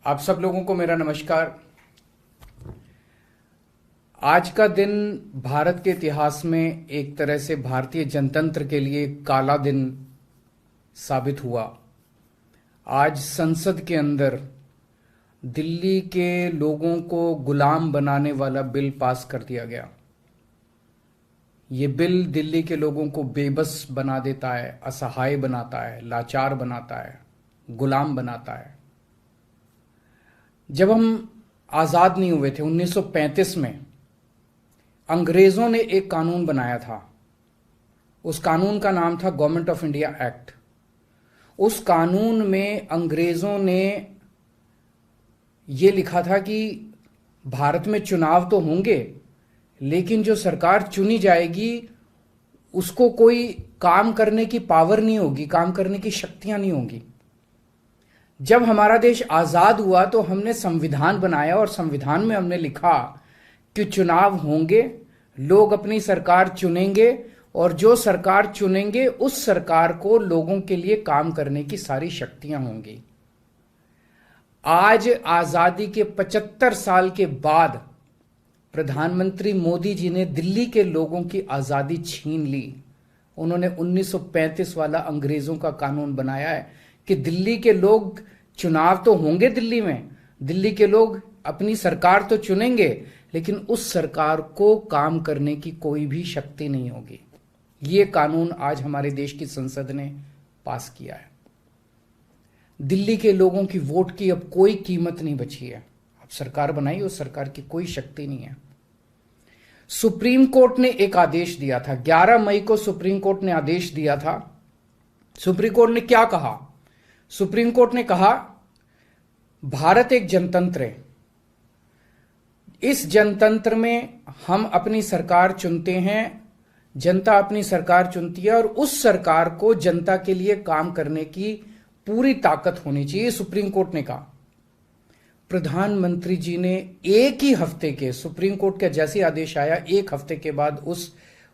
आप सब लोगों को मेरा नमस्कार। आज का दिन भारत के इतिहास में एक तरह से भारतीय जनतंत्र के लिए काला दिन साबित हुआ। आज संसद के अंदर दिल्ली के लोगों को गुलाम बनाने वाला बिल पास कर दिया गया। ये बिल दिल्ली के लोगों को बेबस बना देता है, असहाय बनाता है, लाचार बनाता है, गुलाम बनाता है। जब हम आजाद नहीं हुए थे 1935 में, अंग्रेजों ने एक कानून बनाया था। उस कानून का नाम था गवर्नमेंट ऑफ इंडिया एक्ट। उस कानून में अंग्रेजों ने यह लिखा था कि भारत में चुनाव तो होंगे, लेकिन जो सरकार चुनी जाएगी उसको कोई काम करने की पावर नहीं होगी, काम करने की शक्तियां नहीं होंगी। जब हमारा देश आजाद हुआ तो हमने संविधान बनाया और संविधान में हमने लिखा कि चुनाव होंगे, लोग अपनी सरकार चुनेंगे और जो सरकार चुनेंगे उस सरकार को लोगों के लिए काम करने की सारी शक्तियां होंगी। आज आजादी के 75 साल के बाद प्रधानमंत्री मोदी जी ने दिल्ली के लोगों की आजादी छीन ली। उन्होंने 1935 वाला अंग्रेजों का कानून बनाया है कि दिल्ली के लोग चुनाव तो होंगे, दिल्ली के लोग अपनी सरकार तो चुनेंगे, लेकिन उस सरकार को काम करने की कोई भी शक्ति नहीं होगी। ये कानून आज हमारे देश की संसद ने पास किया है। दिल्ली के लोगों की वोट की अब कोई कीमत नहीं बची है। अब सरकार बनाई, उस सरकार की कोई शक्ति नहीं है। सुप्रीम कोर्ट ने एक आदेश दिया था, 11 मई को सुप्रीम कोर्ट ने आदेश दिया था। सुप्रीम कोर्ट ने क्या कहा? सुप्रीम कोर्ट ने कहा भारत एक जनतंत्र है। इस जनतंत्र में हम अपनी सरकार चुनते हैं, जनता अपनी सरकार चुनती है और उस सरकार को जनता के लिए काम करने की पूरी ताकत होनी चाहिए, सुप्रीम कोर्ट ने कहा। प्रधानमंत्री जी ने एक ही हफ्ते के, सुप्रीम कोर्ट का जैसे आदेश आया, एक हफ्ते के बाद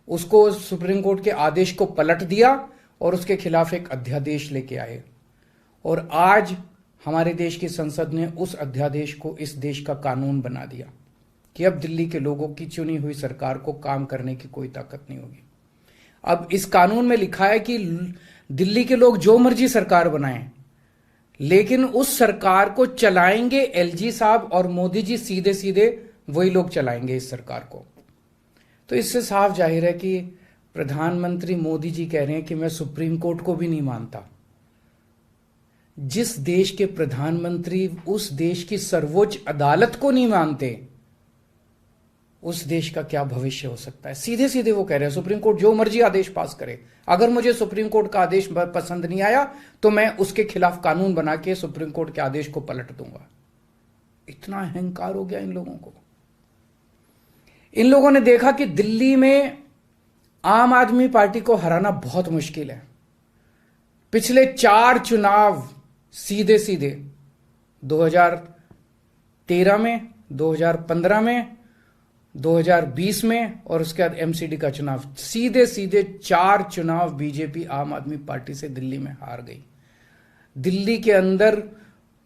उसको सुप्रीम कोर्ट के आदेश को पलट दिया और उसके खिलाफ एक अध्यादेश लेके आए। और आज हमारे देश की संसद ने उस अध्यादेश को इस देश का कानून बना दिया कि अब दिल्ली के लोगों की चुनी हुई सरकार को काम करने की कोई ताकत नहीं होगी। अब इस कानून में लिखा है कि दिल्ली के लोग जो मर्जी सरकार बनाएं, लेकिन उस सरकार को चलाएंगे एलजी साहब और मोदी जी, सीधे सीधे वही लोग चलाएंगे इस सरकार को। तो इससे साफ जाहिर है कि प्रधानमंत्री मोदी जी कह रहे हैं कि मैं सुप्रीम कोर्ट को भी नहीं मानता। जिस देश के प्रधानमंत्री उस देश की सर्वोच्च अदालत को नहीं मानते, उस देश का क्या भविष्य हो सकता है? सीधे सीधे वो कह रहे हैं सुप्रीम कोर्ट जो मर्जी आदेश पास करे, अगर मुझे सुप्रीम कोर्ट का आदेश पसंद नहीं आया तो मैं उसके खिलाफ कानून बना के सुप्रीम कोर्ट के आदेश को पलट दूंगा। इतना अहंकार हो गया इन लोगों को। इन लोगों ने देखा कि दिल्ली में आम आदमी पार्टी को हराना बहुत मुश्किल है। पिछले 4 चुनाव सीधे सीधे 2013 में, 2015 में, 2020 में और उसके बाद एमसीडी का चुनाव, सीधे सीधे 4 चुनाव बीजेपी आम आदमी पार्टी से दिल्ली में हार गई। दिल्ली के अंदर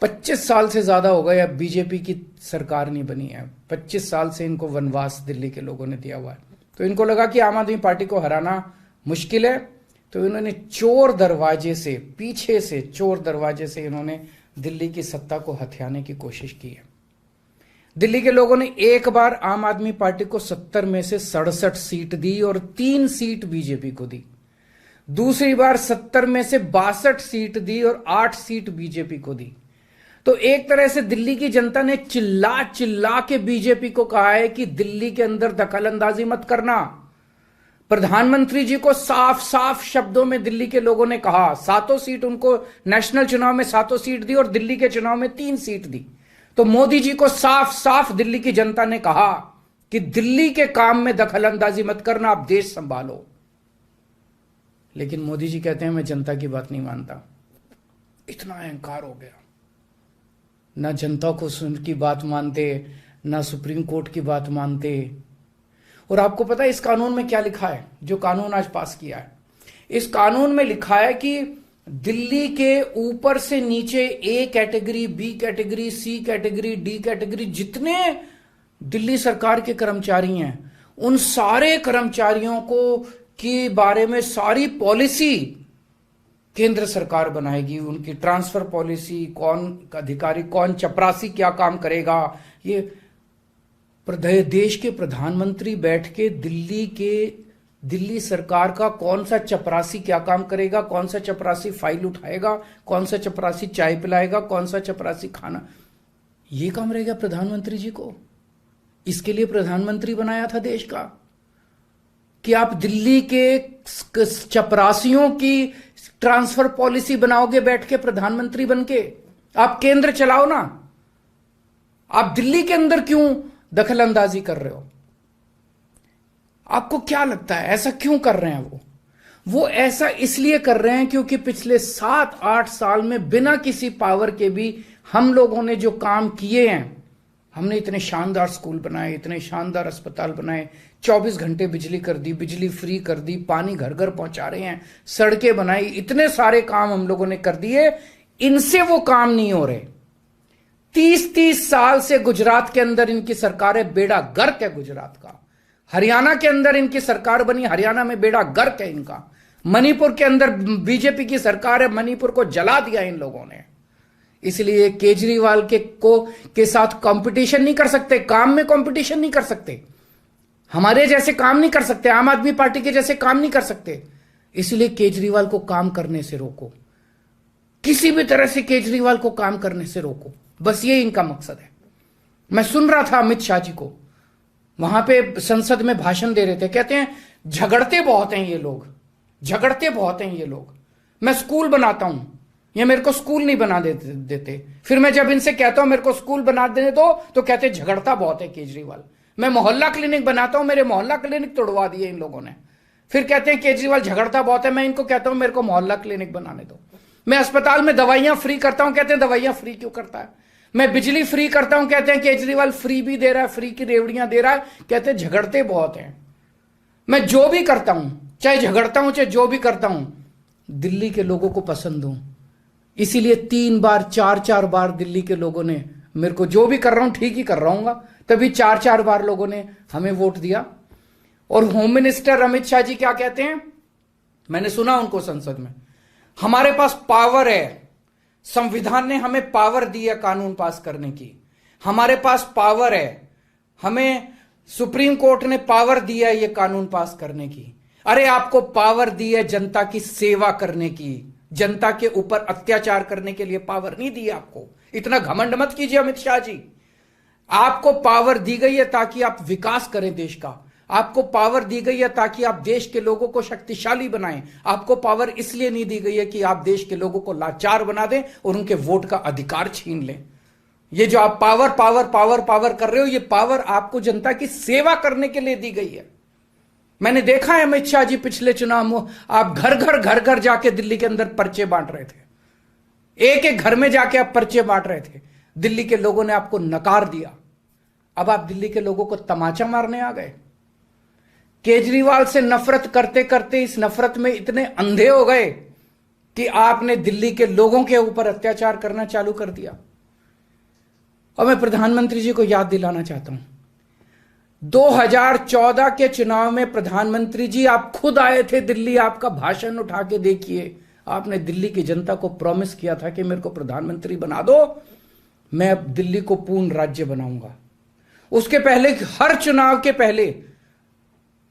25 साल से ज्यादा हो गए अब बीजेपी की सरकार नहीं बनी है। 25 साल से इनको वनवास दिल्ली के लोगों ने दिया हुआ है। तो इनको लगा कि आम आदमी पार्टी को हराना मुश्किल है, तो इन्होंने चोर दरवाजे से, पीछे से चोर दरवाजे से इन्होंने दिल्ली की सत्ता को हथियाने की कोशिश की है। दिल्ली के लोगों ने एक बार आम आदमी पार्टी को 70 में से 67 सीट दी और 3 सीट बीजेपी को दी। दूसरी बार 70 में से 62 सीट दी और 8 सीट बीजेपी को दी। तो एक तरह से दिल्ली की जनता ने चिल्ला चिल्ला के बीजेपी को कहा है कि दिल्ली के अंदर दखलंदाजी मत करना। प्रधानमंत्री जी को साफ साफ शब्दों में दिल्ली के लोगों ने कहा, 7 सीट उनको नेशनल चुनाव में 7 सीट दी और दिल्ली के चुनाव में 3 सीट दी। तो मोदी जी को साफ साफ दिल्ली की जनता ने कहा कि दिल्ली के काम में दखलंदाजी मत करना, आप देश संभालो। लेकिन मोदी जी कहते हैं मैं जनता की बात नहीं मानता। इतना अहंकार हो गया, ना जनता को की बात मानते, ना सुप्रीम कोर्ट की बात मानते। और आपको पता है इस कानून में क्या लिखा है, जो कानून आज पास किया है? इस कानून में लिखा है कि दिल्ली के ऊपर से नीचे A category, B category, C category, D category, जितने दिल्ली सरकार के कर्मचारी हैं, उन सारे कर्मचारियों को के बारे में सारी पॉलिसी केंद्र सरकार बनाएगी। उनकी ट्रांसफर पॉलिसी, कौन अधिकारी, कौन चपरासी क्या काम करेगा, ये देश के प्रधानमंत्री बैठ के दिल्ली सरकार का कौन सा चपरासी क्या काम करेगा, कौन सा चपरासी फाइल उठाएगा, कौन सा चपरासी चाय पिलाएगा, कौन सा चपरासी खाना, ये काम रहेगा प्रधानमंत्री जी को। इसके लिए प्रधानमंत्री बनाया था देश का कि आप दिल्ली के चपरासियों की ट्रांसफर पॉलिसी बनाओगे बैठ के प्रधानमंत्री बन के। आप केंद्र चलाओ ना, आप दिल्ली के अंदर क्यों दखल अंदाजी कर रहे हो? आपको क्या लगता है ऐसा क्यों कर रहे हैं? वो ऐसा इसलिए कर रहे हैं क्योंकि पिछले 7-8 साल में बिना किसी पावर के भी हम लोगों ने जो काम किए हैं, हमने इतने शानदार स्कूल बनाए, इतने शानदार अस्पताल बनाए, 24 घंटे बिजली कर दी, बिजली फ्री कर दी, पानी घर घर पहुंचा रहे हैं, सड़कें बनाई, इतने सारे काम हम लोगों ने कर दिए। इनसे वो काम नहीं हो रहे। 30-30 साल से गुजरात के अंदर इनकी सरकार है, बेड़ा गर्क है गुजरात का। हरियाणा के अंदर इनकी सरकार बनी, हरियाणा में बेड़ा गर्क है इनका। मणिपुर के अंदर बीजेपी की सरकार है, मणिपुर को जला दिया इन लोगों ने। इसलिए केजरीवाल के साथ कंपटीशन नहीं कर सकते, काम में कंपटीशन नहीं कर सकते, हमारे जैसे काम नहीं कर सकते, आम आदमी पार्टी के जैसे काम नहीं कर सकते। इसलिए केजरीवाल को काम करने से रोको, किसी भी तरह से केजरीवाल को काम करने से रोको, बस ये इनका मकसद है। मैं सुन रहा था अमित शाह जी को, वहां पे संसद में भाषण दे रहे थे, कहते हैं झगड़ते बहुत हैं ये लोग, झगड़ते बहुत हैं ये लोग। मैं स्कूल बनाता हूं, ये मेरे को स्कूल नहीं बना देते। फिर मैं जब इनसे कहता हूं मेरे को स्कूल बना देने दो, तो कहते हैं झगड़ता बहुत है केजरीवाल। मैं मोहल्ला क्लिनिक बनाता हूं, मेरे मोहल्ला क्लिनिक तोड़वा दिए इन लोगों ने। फिर कहते हैं केजरीवाल झगड़ता बहुत है, मैं इनको कहता हूं मेरे को मोहल्ला क्लिनिक बनाने दो। मैं अस्पताल में दवाइयां फ्री करता हूं, कहते हैं दवाइयां फ्री क्यों करता है। मैं बिजली फ्री करता हूं, कहते हैं केजरीवाल फ्री भी दे रहा है, फ्री की रेवड़ियां दे रहा है, कहते हैं झगड़ते बहुत हैं। मैं जो भी करता हूं, चाहे झगड़ता हूं चाहे जो भी करता हूं, दिल्ली के लोगों को पसंद हूं। इसीलिए 3 बार 4-4 बार दिल्ली के लोगों ने मेरे को, जो भी कर रहा हूं ठीक ही कर रहा हूं, तभी 4-4 बार लोगों ने हमें वोट दिया। और होम मिनिस्टर अमित शाह जी क्या कहते हैं, मैंने सुना उनको संसद में, हमारे पास पावर है, संविधान ने हमें पावर दी है कानून पास करने की, हमारे पास पावर है, हमें सुप्रीम कोर्ट ने पावर दिया है ये कानून पास करने की। अरे आपको पावर दी है जनता की सेवा करने की, जनता के ऊपर अत्याचार करने के लिए पावर नहीं दी आपको। इतना घमंड मत कीजिए अमित शाह जी। आपको पावर दी गई है ताकि आप विकास करें देश का, आपको पावर दी गई है ताकि आप देश के लोगों को शक्तिशाली बनाएं। आपको पावर इसलिए नहीं दी गई है कि आप देश के लोगों को लाचार बना दें और उनके वोट का अधिकार छीन लें। ये जो आप पावर पावर पावर पावर कर रहे हो, ये पावर आपको जनता की सेवा करने के लिए दी गई है। मैंने देखा है अमित शाह जी पिछले चुनाव में आप घर घर जाके दिल्ली के अंदर पर्चे बांट रहे थे, एक एक घर में जाके आप पर्चे बांट रहे थे। दिल्ली के लोगों ने आपको नकार दिया। अब आप दिल्ली के लोगों को तमाचा मारने आ गए। केजरीवाल से नफरत करते करते इस नफरत में इतने अंधे हो गए कि आपने दिल्ली के लोगों के ऊपर अत्याचार करना चालू कर दिया। और मैं प्रधानमंत्री जी को याद दिलाना चाहता हूं, 2014 के चुनाव में प्रधानमंत्री जी आप खुद आए थे दिल्ली, आपका भाषण उठा के देखिए। आपने दिल्ली की जनता को प्रॉमिस किया था कि मेरे को प्रधानमंत्री बना दो, मैं अब दिल्ली को पूर्ण राज्य बनाऊंगा। उसके पहले, हर चुनाव के पहले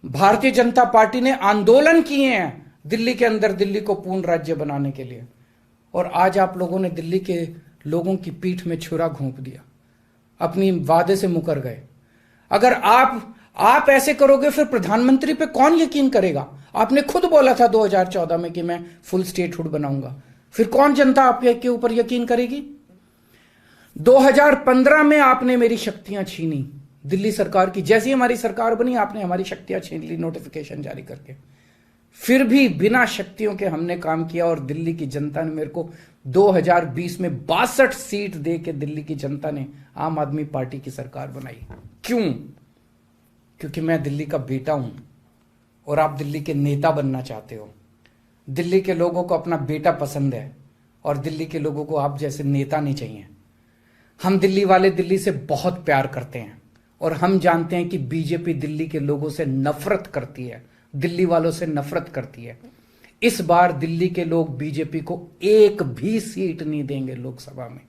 भारतीय जनता पार्टी ने आंदोलन किए हैं दिल्ली के अंदर दिल्ली को पूर्ण राज्य बनाने के लिए। और आज आप लोगों ने दिल्ली के लोगों की पीठ में छुरा घोंप दिया, अपनी वादे से मुकर गए। अगर आप ऐसे करोगे फिर प्रधानमंत्री पे कौन यकीन करेगा? आपने खुद बोला था 2014 में कि मैं फुल स्टेटहुड बनाऊंगा, फिर कौन जनता आपके ऊपर यकीन करेगी? 2015 में आपने मेरी शक्तियां छीनी दिल्ली सरकार की, जैसी हमारी सरकार बनी आपने हमारी शक्तियां छीन ली नोटिफिकेशन जारी करके। फिर भी बिना शक्तियों के हमने काम किया और दिल्ली की जनता ने मेरे को 2020 में 62 सीट दे के दिल्ली की जनता ने आम आदमी पार्टी की सरकार बनाई। क्यों? क्योंकि मैं दिल्ली का बेटा हूं और आप दिल्ली के नेता बनना चाहते हो। दिल्ली के लोगों को अपना बेटा पसंद है और दिल्ली के लोगों को आप जैसे नेता नहीं चाहिए। हम दिल्ली वाले दिल्ली से बहुत प्यार करते हैं और हम जानते हैं कि बीजेपी दिल्ली के लोगों से नफरत करती है, दिल्ली वालों से नफरत करती है। इस बार दिल्ली के लोग बीजेपी को एक भी सीट नहीं देंगे, लोकसभा में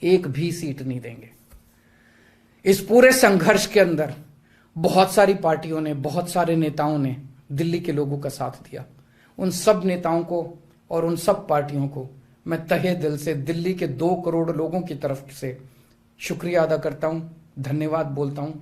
एक भी सीट नहीं देंगे। इस पूरे संघर्ष के अंदर बहुत सारी पार्टियों ने, बहुत सारे नेताओं ने दिल्ली के लोगों का साथ दिया। उन सब नेताओं को और उन सब पार्टियों को मैं तहे दिल से दिल्ली के 2 करोड़ लोगों की तरफ से शुक्रिया अदा करता हूं, धन्यवाद बोलता हूं।